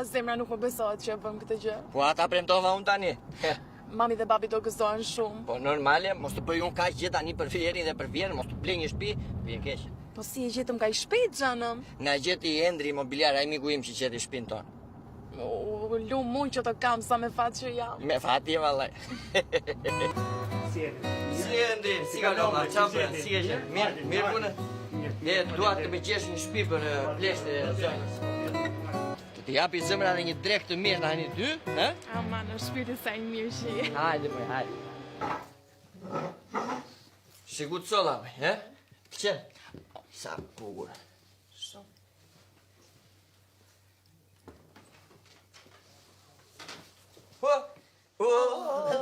Zemra nuk më besohet që e bëm këtë gjë. Po ata premtova unë tani. Mami dhe babi do gëzohen shumë. Po normale, mos të bëj unë kaq gjë tani për vjerin dhe për vjerën, mos të blej një shtëpi, vjen keq. Po si e gjetëm ka i shpejt, xhanëm? Na gjeti Endri Imobiliar, ai miku im që qeti shtëpinë tonë. U lum mund që të kam sa me fat që jam. Me fati vallaj. Si Endri, si ka loma, çfarë, si e je? Mirë punë. Ne dua të më gjesh një shtëpi për pleshtë e zonës. Të japi zemra dhe një drek të mirë tani ty, ha? Ama në shpirtin sa i mirë që je. Hajde, më, hajde. Shigut sola, më, he? Pëlqen? Sa bukur. Shumë.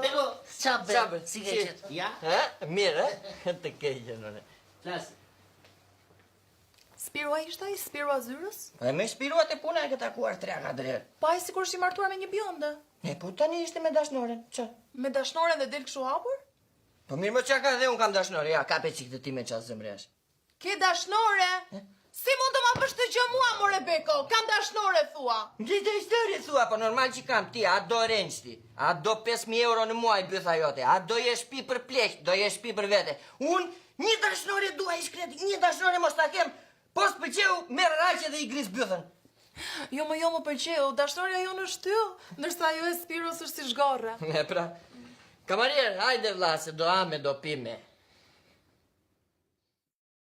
Bego, çabe, si ke qetë? Ja? Ha? Mirë, he? Të keqen, nëne. Flas. Spiro ishte ai, Spiro Azyrës? E me shpiruat e puna e këtë takuar 3-4 herë. Pa ai sikur është i martuar me një bjonde. E po tani ishte me dashnoren, që? Me dashnoren dhe del kështu hapur? Po mirë më qa ka dhe unë kam dashnore, ja, kape qik të ti me qatë zemresh. Ke dashnore? Si mund të ma bësh të gjë mua, more Beko? Kam dashnore, thua. Gjithë histori thua, po normal që kam ti, a do renç ti, a do 5.000 euro në muaj bëtha jote, a do je shpi për plekë, do je shpi për vete. Unë një dashnore dua i shkreti, një dashnore mos ta kem, po s'pëlqeu merr raqe dhe i gris bythën. Jo më pëlqeu, dashnoria jonë është ty, ndërsa ajo e Spiros është si zhgorre. E pra, kamarier, hajde vlla, se do ame, do pime.